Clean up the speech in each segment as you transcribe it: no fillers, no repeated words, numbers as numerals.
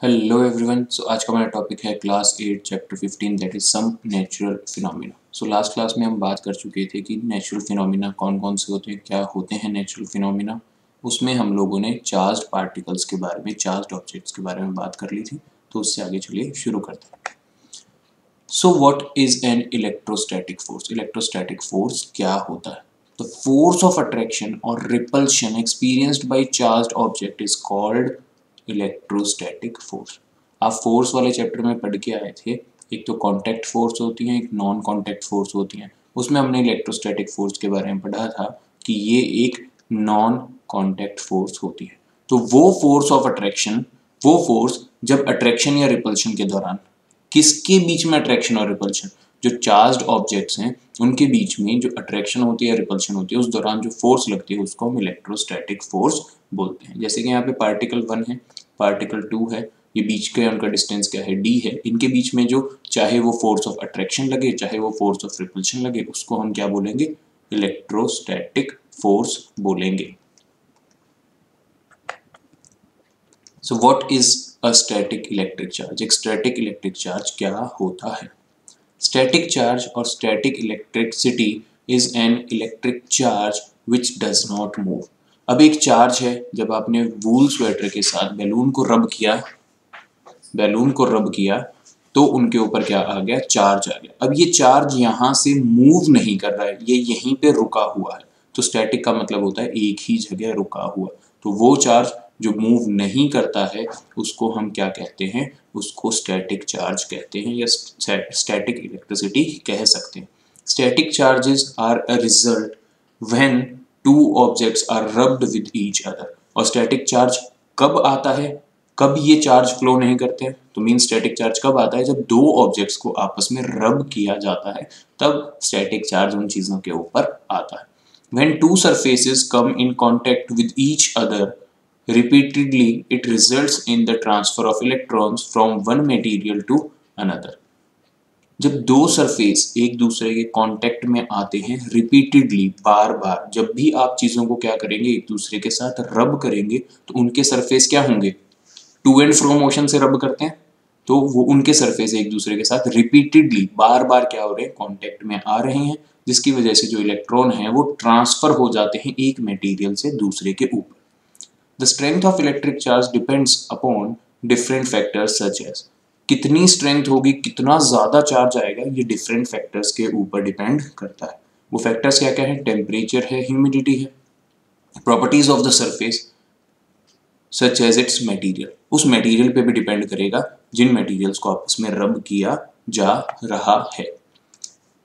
Hello everyone. सो आज का हमारा टॉपिक है class 8 chapter 15 that is some natural phenomena. So last class में हम बात कर चुके थे कि नेचुरल फिनोमिना कौन कौन से होते हैं, क्या होते हैं नेचुरल फिनोमिना। उसमें हम लोगों ने चार्ज्ड पार्टिकल्स के बारे में, चार्ज्ड ऑब्जेक्ट्स के बारे में बात कर ली थी। तो उससे आगे चलिए शुरू करते हैं। So what is an electrostatic force? Electrostatic force क्या होता है? द फोर्स ऑफ अट्रैक्शन और repulsion experienced bye charged object is called electrostatic force. आप फोर्स वाले चैप्टर में पढ़ के आए थे, एक तो कांटेक्ट फोर्स होती है, एक नॉन कांटेक्ट फोर्स होती है। उसमें हमने इलेक्ट्रोस्टैटिक फोर्स के बारे में पढ़ा था कि ये एक नॉन कांटेक्ट फोर्स होती है। तो वो फोर्स ऑफ अट्रैक्शन, वो फोर्स जब अट्रैक्शन या रिपल्शन के दौरान, किसके बीच में अट्रैक्शन और रिपल्शन, जो चार्ज्ड ऑब्जेक्ट्स हैं उनके बीच में जो अट्रैक्शन होती है, रिपल्शन होती है, उस दौरान जो फोर्स लगती है उसको हम इलेक्ट्रोस्टैटिक फोर्स बोलते हैं। जैसे कि यहाँ पे पार्टिकल 1 है, पार्टिकल 2 है, ये बीच के उनका डिस्टेंस क्या है, d है। इनके बीच में जो चाहे वो फोर्स ऑफ अट्रैक्शन लगे, चाहे वो फोर्स ऑफ रिपल्शन लगे, उसको हम क्या बोलेंगे? इलेक्ट्रोस्टैटिक फोर्स बोलेंगे। So what is a static electric charge? एक स्टैटिक इलेक्ट्रिक चार्ज क्या होता है? स्टैटिक चार्ज और static electricity is an electric charge which does not move. अब एक चार्ज है, जब आपने वूल स्वेटर के साथ बैलून को रब किया, तो उनके ऊपर क्या आ गया? चार्ज आ गया। अब ये चार्ज यहाँ से मूव नहीं कर रहा है, ये यहीं पे रुका हुआ है। तो स्टैटिक का मतलब होता है एक ही जगह रुका हुआ। तो वो चार्ज जो मूव नहीं करता है उसको हम क्या कहते हैं? उसको स्टैटिक चार्ज कहते हैं, या स्टैटिक इलेक्ट्रिसिटी कह सकते हैं। Static charges are a result when two objects are rubbed with each other. और स्टैटिक चार्ज कब आता है, कब ये चार्ज फ्लो नहीं करते हैं? तो मीन स्टैटिक चार्ज कब आता है? जब दो ऑब्जेक्ट्स को आपस में रब किया जाता है, तब स्टैटिक चार्ज उन चीजों के ऊपर आता है। When two surfaces come in contact with each other repeatedly, it results in the transfer of electrons from one material to another. जब दो सरफेस एक दूसरे के कांटेक्ट में आते हैं रिपीटेडली, बार बार, जब भी आप चीजों को क्या करेंगे, एक दूसरे के साथ रब करेंगे, तो उनके सरफेस क्या होंगे? टू एंड फ्रो मोशन से रब करते हैं, तो वो उनके सरफेस एक दूसरे के साथ रिपीटेडली बार बार क्या हो रहे हैं? कांटेक्ट में आ रहे हैं, जिसकी वजह से जो इलेक्ट्रॉन है वो ट्रांसफर हो जाते हैं एक मटेरियल से दूसरे के ऊपर। The strength of electric charge depends upon different factors such as. कितनी स्ट्रेंथ होगी, कितना ज्यादा चार्ज आएगा, ये डिफरेंट फैक्टर्स के ऊपर डिपेंड करता है। वो फैक्टर्स क्या क्या है? टेम्परेचर है, ह्यूमिडिटी है, properties of the surface such as its material. उस मटेरियल पे भी डिपेंड करेगा जिन मटेरियल्स को आपस में रब किया जा रहा है।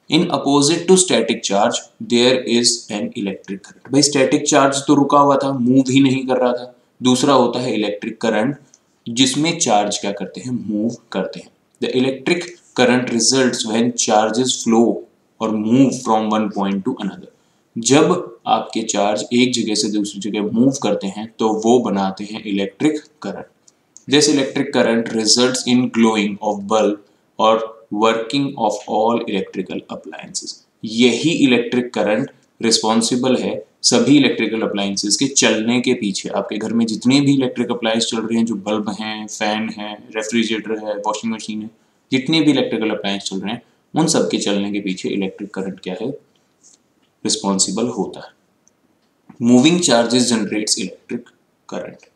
In opposite to static charge there is an electric current. भाई स्टैटिक चार्ज तो रुका हुआ था, मूव ही नहीं कर रहा था। दूसरा होता है इलेक्ट्रिक करंट, जिसमें चार्ज क्या करते हैं? मूव करते हैं। The electric current results when charges flow और move from one point to another. जब आपके चार्ज एक जगह से दूसरी जगह मूव करते हैं तो वो बनाते हैं electric current. This electric current results in glowing of bulb और working of all electrical appliances. यही इलेक्ट्रिक करंट रिस्पॉन्सिबल है सभी इलेक्ट्रिकल अप्लायंसेस के चलने के पीछे। आपके घर में जितने भी इलेक्ट्रिक अप्लायंस चल रहे हैं, जो बल्ब हैं, फैन है, रेफ्रिजरेटर है, वॉशिंग मशीन है, जितने भी इलेक्ट्रिकल अप्लायंस चल रहे हैं, उन सब के चलने के पीछे इलेक्ट्रिक करंट क्या है? रिस्पॉन्सिबल होता है। Moving charges generates electric current.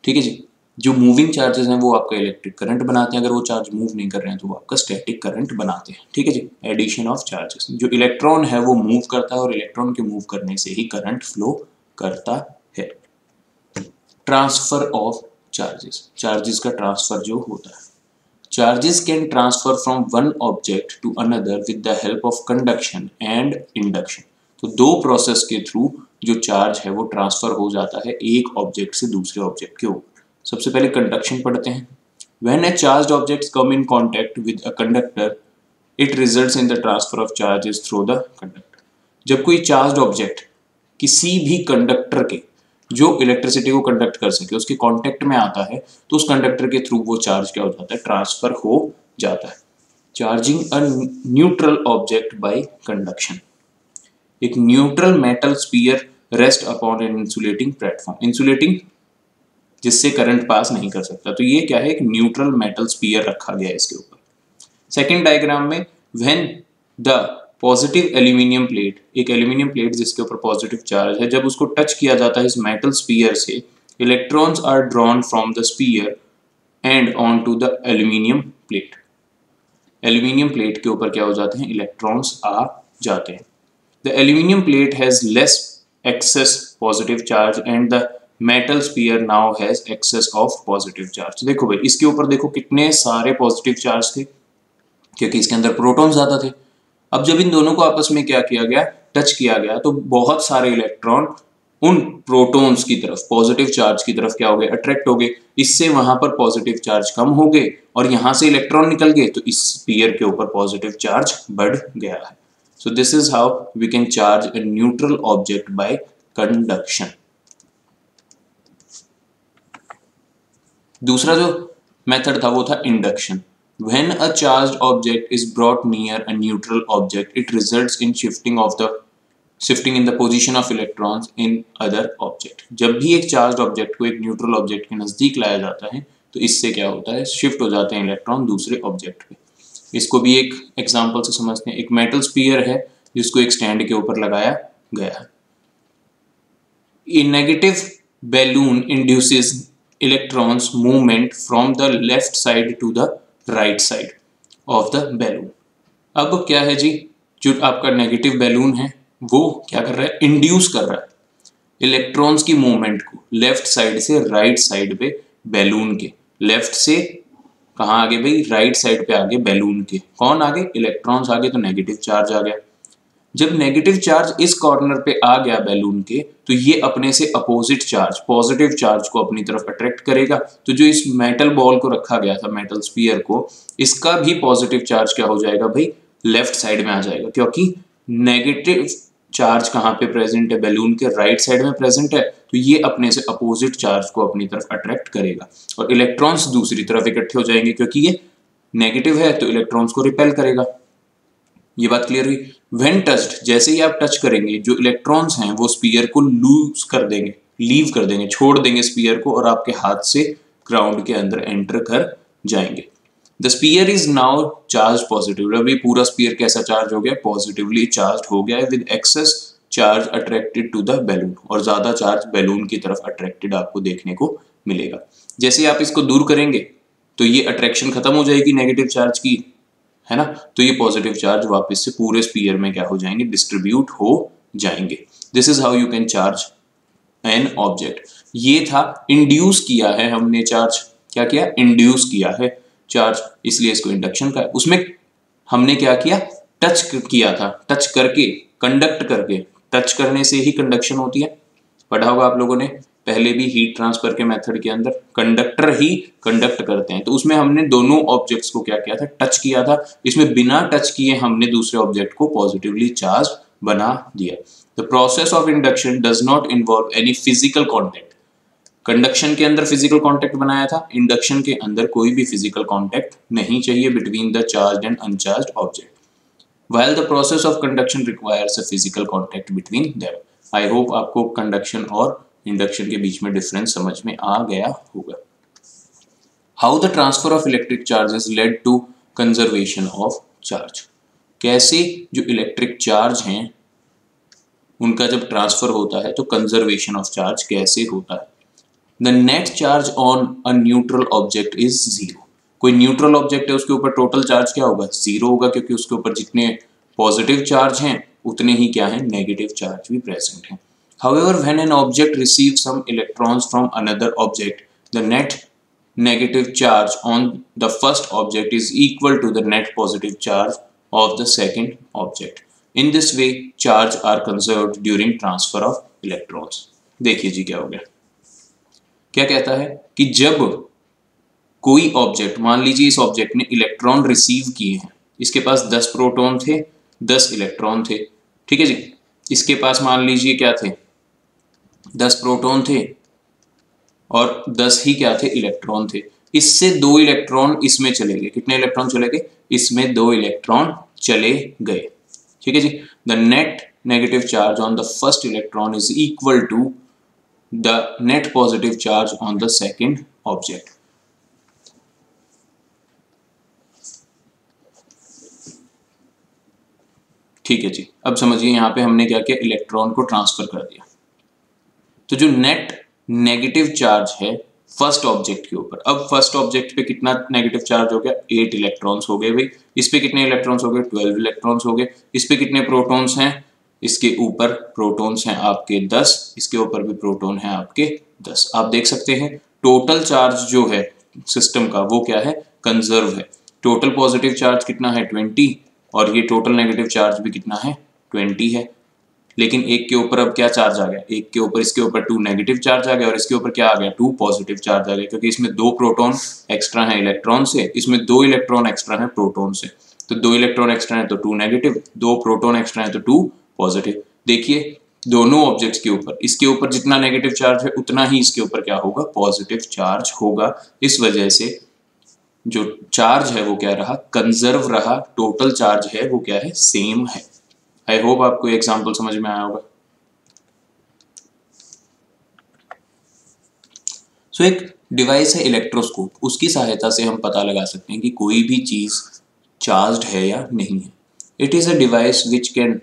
ठीक है जी, जो मूविंग चार्जेस हैं वो आपका इलेक्ट्रिक करंट बनाते हैं। अगर वो चार्ज मूव नहीं कर रहे हैं तो वो आपका स्टैटिक करंट बनाते हैं। ठीक है जी, एडिशन ऑफ चार्जेस। जो इलेक्ट्रॉन है वो मूव करता है और इलेक्ट्रॉन के मूव करने से ही करंट फ्लो करता है। ट्रांसफर ऑफ चार्जेस, चार्जेस का ट्रांसफर जो होता है। Charges can transfer from one object to another with the help of conduction and induction. तो दो प्रोसेस के थ्रू जो चार्ज है वो ट्रांसफर हो जाता है एक ऑब्जेक्ट से दूसरे ऑब्जेक्ट के ऊपर। सबसे पहले कंडक्शन पढ़ते हैं। When a charged objects come in contact with a conductor, it results in the transfer of charges through the conductor. जब कोई चार्ज्ड ऑब्जेक्ट किसी भी कंडक्टर के, जो इलेक्ट्रिसिटी को कंडक्ट कर सके, उसके कांटेक्ट में आता है, तो उस कंडक्टर के थ्रू वो चार्ज क्या हो जाता है? ट्रांसफर हो जाता है। Charging a neutral object by conduction. एक neutral metal sphere rest upon an insulating platform. Insulating जिससे करंट पास नहीं कर सकता। तो ये क्या है, एक न्यूट्रल मेटल स्फीयर रखा गया है इसके ऊपर। सेकेंड डायग्राम में when the positive aluminium plate, एक एल्यूमिनियम प्लेट जिसके ऊपर पॉजिटिव चार्ज है, जब उसको टच किया जाता है इस मेटल स्फीयर से, electrons are drawn from the sphere and on to the aluminium plate. Aluminium plate के ऊपर क्या हो जाते हैं, इलेक्ट्रॉन्स आ जाते हैं। The aluminium plate has less excess positive charge and the metal sphere now has excess of positive charge। देखो भाई इसके ऊपर देखो कितने सारे पॉजिटिव चार्ज थे, क्योंकि इसके अंदर प्रोटॉन्स ज्यादा थे। अब जब इन दोनों को आपस में क्या किया गया, टच किया गया, तो बहुत सारे इलेक्ट्रॉन उन प्रोटॉन्स की तरफ, पॉजिटिव चार्ज की तरफ क्या हो गए, अट्रैक्ट हो गए। इससे वहां पर पॉजिटिव चार्ज कम हो गए और यहां से इलेक्ट्रॉन निकल गए, तो इस स्फीयर के ऊपर पॉजिटिव चार्ज बढ़ गया है। So this is how we can charge a neutral object by conduction। दूसरा जो मेथड था वो था induction. When a charged object is brought near a neutral object, it results in shifting in the position of electrons in other object। जब भी एक charge object को एक न्यूट्रल ऑब्जेक्ट के नजदीक लाया जाता है तो इससे क्या होता है, शिफ्ट हो जाते हैं इलेक्ट्रॉन दूसरे ऑब्जेक्ट पे। इसको भी एक एग्जांपल से समझते हैं। एक मेटल स्फीयर है जिसको एक स्टैंड के ऊपर लगाया गया है। A negative balloon induces electrons movement from the left side to the right side of the balloon. अब क्या है जी, जो आपका नेगेटिव बैलून है वो क्या कर रहा है, इंड्यूस कर रहा है इलेक्ट्रॉन्स की मूवमेंट को लेफ्ट साइड से राइट साइड पे बैलून के। लेफ्ट से कहाँ आगे भाई, राइट साइड पे आगे बैलून के। कौन आगे, इलेक्ट्रॉन्स आगे, तो नेगेटिव चार्ज आ गया। जब नेगेटिव चार्ज इस कॉर्नर पे आ गया बैलून के, तो ये अपने से अपोजिट चार्ज, पॉजिटिव चार्ज को अपनी तरफ अट्रैक्ट करेगा। तो जो इस मेटल बॉल को रखा गया था, मेटल स्फीयर को, इसका भी पॉजिटिव चार्ज क्या हो जाएगा भाई, लेफ्ट साइड में आ जाएगा, क्योंकि नेगेटिव चार्ज कहाँ पे प्रेजेंट है, बैलून के राइट साइड में प्रेजेंट है। तो ये अपने से अपोजिट चार्ज को अपनी तरफ अट्रैक्ट करेगा और इलेक्ट्रॉन्स दूसरी तरफ इकट्ठे हो जाएंगे, क्योंकि ये नेगेटिव है तो इलेक्ट्रॉन्स को रिपेल करेगा। ये बात क्लियर हुई। व्हेन टच्ड, जैसे ही आप टच करेंगे, जो इलेक्ट्रॉन्स हैं वो स्फीयर को लूज कर देंगे, लीव कर देंगे, छोड़ देंगे स्फीयर को, और आपके हाथ से ग्राउंड के अंदर एंटर कर जाएंगे। The sphere is now charge positive. अब ये पूरा स्फीयर कैसा चार्ज हो गया, पॉजिटिवली चार्ज हो गया है, with excess charge attracted to the balloon, और ज्यादा चार्ज बैलून की तरफ अट्रैक्टेड आपको देखने को मिलेगा। जैसे आप इसको दूर करेंगे तो ये अट्रैक्शन खत्म हो जाएगी नेगेटिव चार्ज की, है ना, तो ये पॉजिटिव चार्ज वापस से पूरे स्फीयर में क्या हो जाएंगे, डिस्ट्रीब्यूट हो जाएंगे। This is how you can charge an object. ये था इंड्यूस किया है हमने चार्ज, क्या किया, इंड्यूस किया है चार्ज, इसलिए इसको इंडक्शन का है। उसमें हमने क्या किया, टच किया था, टच करके, कंडक्ट करके, टच करने से ही कंडक्शन होती है। पढ़ा होगा आप लोगों ने पहले भी, हीट ट्रांसफर के मेथड के अंदर कंडक्टर ही कंडक्ट करते हैं। तो उसमें हमने दोनों ऑब्जेक्ट्स को क्या किया था, टच किया था। इसमें बिना टच किए हमने दूसरे ऑब्जेक्ट को पॉजिटिवली चार्ज बना दिया। The process of induction does not involve any physical contact. Conduction के अंदर फिजिकल कॉन्टेक्ट बनाया था, इंडक्शन के अंदर कोई भी फिजिकल कॉन्टेक्ट नहीं चाहिए between the charged and uncharged object, while the process of conduction requires a physical contact between them। I hope आपको कंडक्शन और इंडक्शन के बीच में डिफरेंस समझ में आ गया होगा। How the transfer of electric charges led to conservation of charge। कैसे जो इलेक्ट्रिक चार्ज हैं उनका जब ट्रांसफर होता है तो कंजर्वेशन ऑफ चार्ज कैसे होता है। The net charge on a neutral object is zero। कोई न्यूट्रल ऑब्जेक्ट है उसके ऊपर टोटल चार्ज क्या होगा, जीरो होगा, क्योंकि उसके ऊपर जितने पॉजिटिव चार्ज हैं उतने ही क्या है, नेगेटिव चार्ज भी प्रेजेंट हैं। However, when an object receives some electrons from another object, the net negative charge on the first object is equal to the net positive charge of the second object। In this way, charge are conserved during transfer of electrons। देखिए जी क्या हो गया, क्या कहता है कि जब कोई ऑब्जेक्ट, मान लीजिए इस ऑब्जेक्ट ने इलेक्ट्रॉन रिसीव किए हैं, इसके पास 10 प्रोटॉन थे, 10 इलेक्ट्रॉन थे, ठीक है जी। इसके पास मान लीजिए क्या थे, 10 प्रोटॉन थे और 10 ही क्या थे, इलेक्ट्रॉन थे। इससे 2 इलेक्ट्रॉन इसमें चले गए। कितने इलेक्ट्रॉन चले गए, इसमें 2 इलेक्ट्रॉन चले गए, ठीक है जी। The net negative charge on the first electron is equal to the net positive charge on the second object. ठीक है जी, अब समझिए यहाँ पे हमने क्या किया, इलेक्ट्रॉन को ट्रांसफर कर दिया। तो जो नेट नेगेटिव चार्ज है फर्स्ट ऑब्जेक्ट के ऊपर, अब फर्स्ट ऑब्जेक्ट पे कितना नेगेटिव चार्ज हो गया, 8 इलेक्ट्रॉन्स हो गए भाई। इस पे कितने इलेक्ट्रॉन्स हो गए, 12 इलेक्ट्रॉन्स हो गए। इस पे कितने प्रोटॉन्स हैं, इसके ऊपर प्रोटॉन्स हैं आपके 10, इसके ऊपर भी प्रोटॉन है आपके 10। आप देख सकते हैं टोटल चार्ज जो है सिस्टम का वो क्या है, कंजर्व है। टोटल पॉजिटिव चार्ज कितना है 20, और ये टोटल नेगेटिव चार्ज भी कितना है 20 है। लेकिन एक के ऊपर अब क्या चार्ज आ गया, एक के ऊपर, इसके ऊपर 2 नेगेटिव चार्ज आ गया, और इसके ऊपर क्या आ गया 2 पॉजिटिव चार्ज आ गया, क्योंकि इसमें 2 प्रोटॉन एक्स्ट्रा है इलेक्ट्रॉन से, इसमें 2 इलेक्ट्रॉन एक्स्ट्रा है प्रोटॉन से। तो 2 इलेक्ट्रॉन एक्स्ट्रा है तो 2 नेगेटिव, 2 प्रोटॉन एक्स्ट्रा है तो 2 पॉजिटिव। देखिए दोनों ऑब्जेक्ट्स के ऊपर, इसके ऊपर जितना नेगेटिव चार्ज है उतना ही इसके ऊपर क्या होगा, पॉजिटिव चार्ज होगा। इस वजह से जो चार्ज है वो क्या रहा, कंजर्व रहा। टोटल चार्ज है वो क्या है, सेम है। आई होप आपको एग्जाम्पल समझ में आया होगा। सो एक डिवाइस है इलेक्ट्रोस्कोप, उसकी सहायता से हम पता लगा सकते हैं कि कोई भी चीज चार्ज्ड है या नहीं है। It is a device which can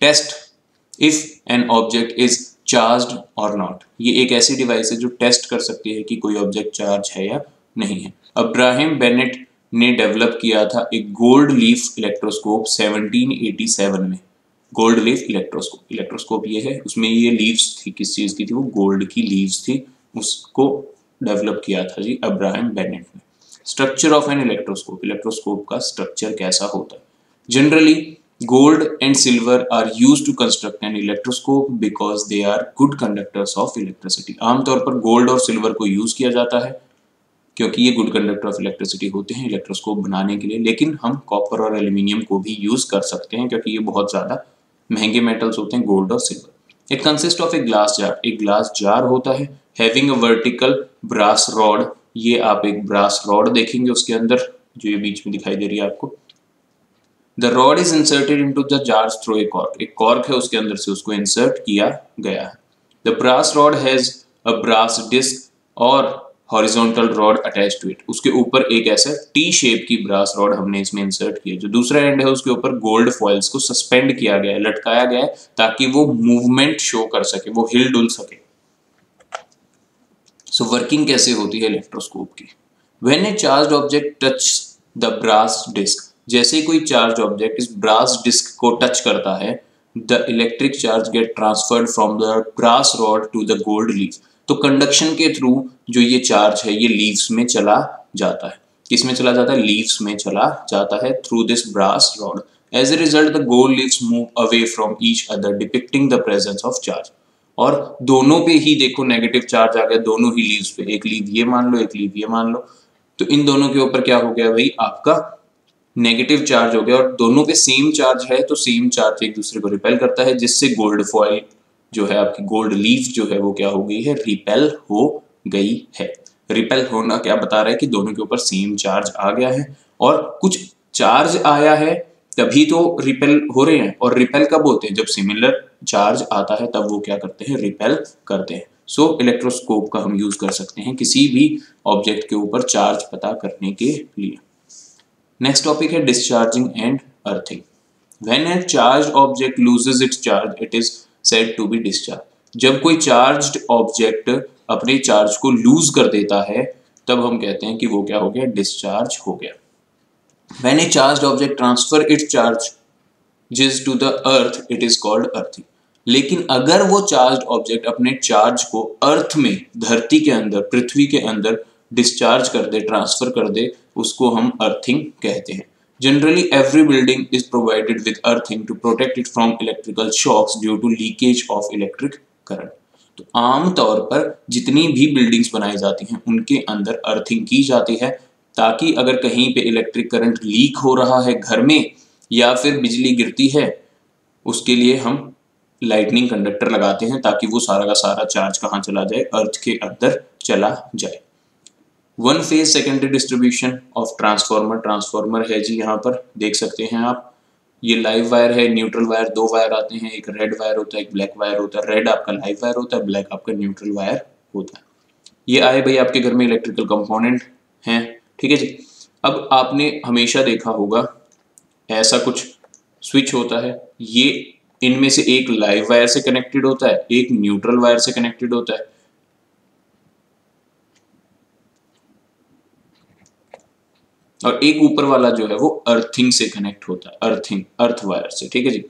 test if an object is charged और नॉट। ये एक ऐसी डिवाइस है जो टेस्ट कर सकती है कि कोई ऑब्जेक्ट चार्ज है या नहीं है। अब्राहम बेनेट ने डेवलप किया था एक गोल्ड लीफ इलेक्ट्रोस्कोप 1787 में। गोल्ड लीफ इलेक्ट्रोस्कोप ये है, उसमें ये लीव्स थी, किस चीज की थी वो, गोल्ड की लीव्स थी। उसको डेवलप किया था जी अब्राहम बेनेट ने। स्ट्रक्चर ऑफ एन इलेक्ट्रोस्कोप का स्ट्रक्चर कैसा होता है। Generally gold and silver are used to construct an electroscope because they are good conductors of electricity. आमतौर पर गोल्ड और सिल्वर को यूज किया जाता है क्योंकि ये गुड कंडक्टर ऑफ इलेक्ट्रिसिटी होते हैं इलेक्ट्रोस्कोप बनाने के लिए। लेकिन हम कॉपर और एल्यूमिनियम को भी यूज कर सकते हैं क्योंकि ये बहुत ज्यादा महंगे मेटल्स होते हैं, गोल्ड और silver. It consist of a glass jar, एक ग्लास जार होता है, having a vertical brass rod. ये आप एक ब्रास रॉड देखेंगे उसके अंदर, जो ये बीच में दिखाई दे रही है आपको। The rod is inserted into the jar through a cork, एक कॉर्क है उसके अंदर से उसको इंसर्ट किया गया है। The brass rod has a brass disc और horizontal rod attach to it, उसके ऊपर एक ऐसा टी शेप की ब्रास रॉड हमने इसमें इंसर्ट की है। जो दूसरा एंड है उसके ऊपर गोल्ड फॉइल्स को सस्पेंड किया गया है, लटकाया गया है, ताकि वो मूवमेंट शो कर सके, वो हिल डुल सके। सो वर्किंग कैसे होती है इलेक्ट्रोस्कोप की। When a charged object touch the brass disc, जैसे ही कोई चार्ज ऑब्जेक्ट इस ब्रास डिस्क को टच करता है, the electric charge get transferred from the brass rod to the gold leaf. तो कंडक्शन के थ्रू जो ये चार्ज है ये लीव्स में चला जाता है। किस में चला जाता है, लीव्स में चला जाता है through this brass rod. As a result the gold leaves move away from each other depicting the presence of charge. और दोनों पे ही देखो नेगेटिव चार्ज आ गया, दोनों ही लीव्स पे, एक लीव ये मान लो एक लीव ये मान लो। तो इन दोनों के ऊपर क्या हो गया भाई, आपका नेगेटिव चार्ज हो गया, और दोनों पे सेम चार्ज है तो सेम चार्ज एक दूसरे को रिपेल करता है, जिससे गोल्ड फॉइल जो है आपकी गोल्ड लीफ जो है वो क्या हो गई है, रिपेल हो गई है। रिपेल होना क्या बता रहा है कि दोनों के ऊपर सेम चार्ज आ गया है, और कुछ चार्ज आया है तभी तो रिपेल हो रहे हैं। और रिपेल कब होते हैं, जब सिमिलर चार्ज आता है तब वो क्या करते हैं, रिपेल करते हैं। सो इलेक्ट्रोस्कोप का हम यूज कर सकते हैं किसी भी ऑब्जेक्ट के ऊपर चार्ज पता करने के लिए। नेक्स्ट टॉपिक है discharging and earthing. When a charged object loses its charge it is said to be discharge. जब कोई चार्ज्ड ऑब्जेक्ट अपने चार्ज को लूज कर देता है तब हम कहते हैं कि वो क्या हो गया, डिस्चार्ज हो गया। When a charged object transfer its charges to the earth it is called earthing। लेकिन अगर वो चार्ज्ड ऑब्जेक्ट अपने चार्ज को अर्थ में, धरती के अंदर, पृथ्वी के अंदर डिस्चार्ज कर दे, ट्रांसफर कर दे, उसको हम अर्थिंग कहते हैं। Generally every building is provided with earthing to protect it from electrical shocks due to leakage of electric current. तो आमतौर पर जितनी भी बिल्डिंग्स बनाई जाती हैं उनके अंदर अर्थिंग की जाती है, ताकि अगर कहीं पे इलेक्ट्रिक करंट लीक हो रहा है घर में या फिर बिजली गिरती है, उसके लिए हम लाइटनिंग कंडक्टर लगाते हैं ताकि वो सारा का सारा चार्ज कहाँ चला जाए, अर्थ के अंदर चला जाए। One phase secondary distribution of transformer, transformer है जी यहाँ पर देख सकते हैं आप। ये लाइव वायर है, न्यूट्रल वायर, दो वायर आते हैं, एक रेड वायर होता है, एक ब्लैक वायर होता है। रेड आपका लाइव वायर होता है, ब्लैक आपका न्यूट्रल वायर होता है। ये आए भाई आपके घर में इलेक्ट्रिकल कंपोनेंट हैं, ठीक है जी। अब आपने हमेशा देखा होगा ऐसा कुछ स्विच होता है, ये इनमें से एक लाइव वायर से कनेक्टेड होता है, एक न्यूट्रल वायर से कनेक्टेड होता है, और एक ऊपर वाला जो है वो अर्थिंग से कनेक्ट होता है, अर्थिंग, अर्थ वायर से, ठीक है जी।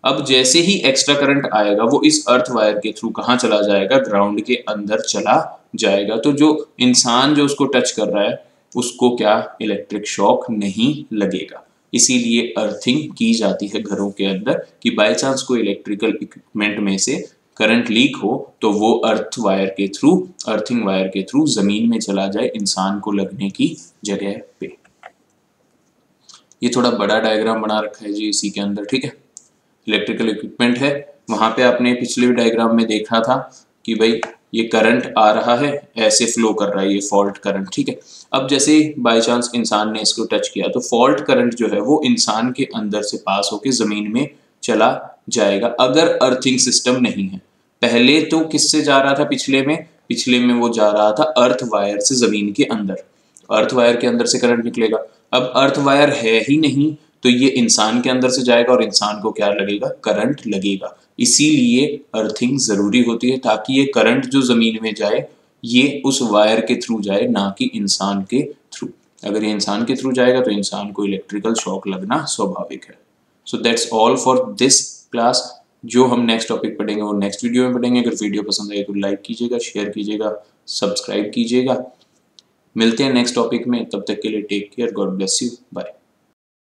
अब जैसे ही एक्स्ट्रा करंट आएगा वो इस अर्थ वायर के थ्रू कहाँ चला जाएगा, ग्राउंड के अंदर चला जाएगा। तो जो इंसान जो उसको टच कर रहा है उसको क्या इलेक्ट्रिक शॉक नहीं लगेगा। इसीलिए अर्थिंग की जाती है घरों के अंदर कि बाय चांस कोई इलेक्ट्रिकल इक्विपमेंट में से करंट लीक हो तो वो अर्थ वायर के थ्रू, अर्थिंग वायर के थ्रू जमीन में चला जाए इंसान को लगने की जगह पे। ये थोड़ा बड़ा डायग्राम बना रखा है जी इसी के अंदर, ठीक है। इलेक्ट्रिकल इक्विपमेंट है, वहां पे आपने पिछले डायग्राम में देखा था कि भाई ये करंट आ रहा है, ऐसे फ्लो कर रहा है ये फॉल्ट करंट, ठीक है। अब जैसे बाय चांस इंसान ने इसको टच किया तो फॉल्ट करंट जो है वो इंसान के अंदर से पास होके जमीन में चला जाएगा अगर अर्थिंग सिस्टम नहीं है। पहले तो किससे जा रहा था, पिछले में वो जा रहा था अर्थ वायर से जमीन के अंदर, अर्थ वायर के अंदर से करंट निकलेगा। अब अर्थ वायर है ही नहीं तो ये इंसान के अंदर से जाएगा और इंसान को क्या लगेगा, करंट लगेगा। इसीलिए अर्थिंग जरूरी होती है ताकि ये करंट जो जमीन में जाए ये उस वायर के थ्रू जाए, ना कि इंसान के थ्रू। अगर ये इंसान के थ्रू जाएगा तो इंसान को इलेक्ट्रिकल शॉक लगना स्वाभाविक है। So that's all for this class. जो हम नेक्स्ट टॉपिक पढ़ेंगे वो नेक्स्ट वीडियो में पढ़ेंगे। अगर वीडियो पसंद आए तो लाइक कीजिएगा, शेयर कीजिएगा, सब्सक्राइब कीजिएगा। मिलते हैं नेक्स्ट टॉपिक में, तब तक के लिए take care, God bless you, bye.